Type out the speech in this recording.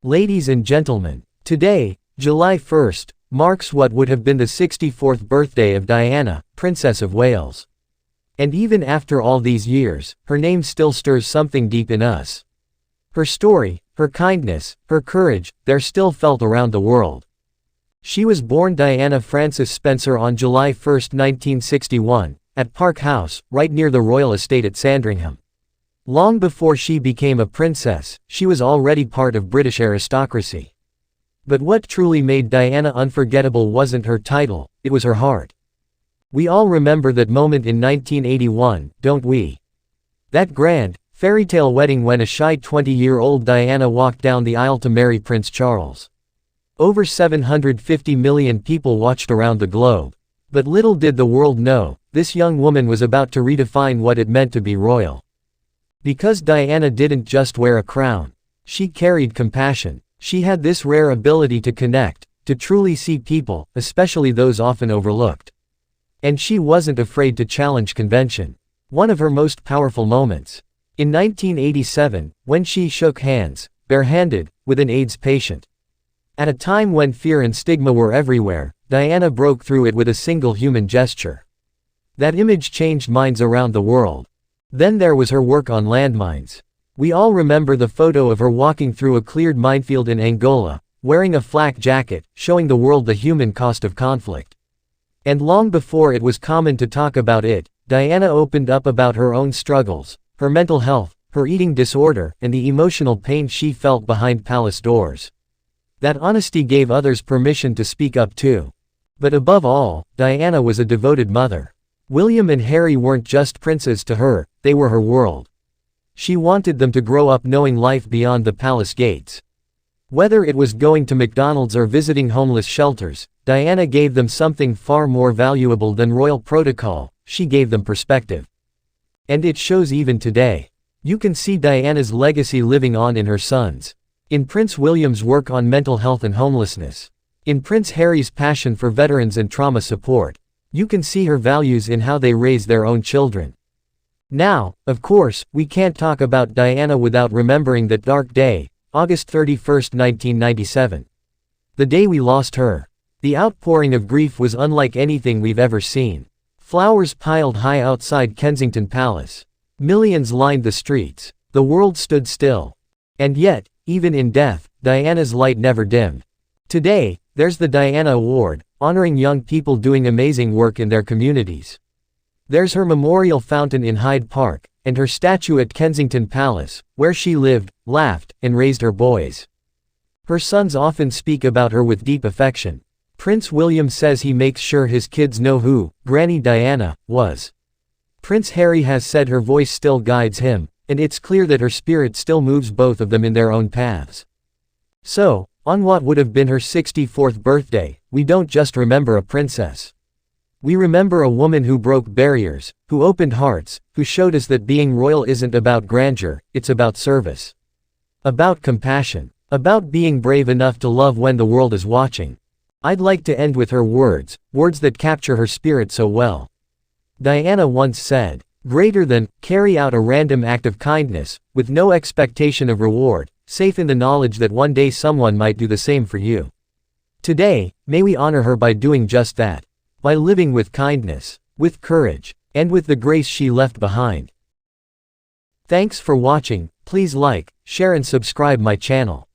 Ladies and gentlemen, today, July 1st, marks what would have been the 64th birthday of Diana, Princess of Wales. And even after all these years, her name still stirs something deep in us. Her story, her kindness, her courage, they're still felt around the world. She was born Diana Frances Spencer on July 1, 1961, at Park House, right near the royal estate at Sandringham. Long before she became a princess, she was already part of British aristocracy. But what truly made Diana unforgettable wasn't her title, it was her heart. We all remember that moment in 1981, don't we? That grand, fairytale wedding when a shy 20-year-old Diana walked down the aisle to marry Prince Charles. Over 750 million people watched around the globe. But little did the world know, this young woman was about to redefine what it meant to be royal. Because Diana didn't just wear a crown. She carried compassion. She had this rare ability to connect, to truly see people, especially those often overlooked. And she wasn't afraid to challenge convention. One of her most powerful moments. In 1987, when she shook hands, barehanded, with an AIDS patient. At a time when fear and stigma were everywhere, Diana broke through it with a single human gesture. That image changed minds around the world. Then there was her work on landmines. We all remember the photo of her walking through a cleared minefield in Angola, wearing a flak jacket, showing the world the human cost of conflict. And long before it was common to talk about it, Diana opened up about her own struggles, her mental health, her eating disorder, and the emotional pain she felt behind palace doors. That honesty gave others permission to speak up too. But above all, Diana was a devoted mother. William and Harry weren't just princes to her, they were her world. She wanted them to grow up knowing life beyond the palace gates. Whether it was going to McDonald's or visiting homeless shelters, Diana gave them something far more valuable than royal protocol, she gave them perspective. And it shows even today. You can see Diana's legacy living on in her sons. In Prince William's work on mental health and homelessness. In Prince Harry's passion for veterans and trauma support. You can see her values in how they raise their own children. Now, of course, we can't talk about Diana without remembering that dark day, August 31, 1997. The day we lost her. The outpouring of grief was unlike anything we've ever seen. Flowers piled high outside Kensington Palace. Millions lined the streets. The world stood still. And yet, even in death, Diana's light never dimmed. Today, there's the Diana Award, honoring young people doing amazing work in their communities. There's her memorial fountain in Hyde Park, and her statue at Kensington Palace, where she lived, laughed, and raised her boys. Her sons often speak about her with deep affection. Prince William says he makes sure his kids know who Granny Diana was. Prince Harry has said her voice still guides him, and it's clear that her spirit still moves both of them in their own paths. So, on what would have been her 64th birthday, we don't just remember a princess. We remember a woman who broke barriers, who opened hearts, who showed us that being royal isn't about grandeur, it's about service. About compassion. About being brave enough to love when the world is watching. I'd like to end with her words that capture her spirit so well. Diana once said, "Greater than, carry out a random act of kindness, with no expectation of reward, safe in the knowledge that one day someone might do the same for you." Today, may we honor her by doing just that. By living with kindness, with courage, and with the grace she left behind. Thanks for watching, please like, share and subscribe my channel.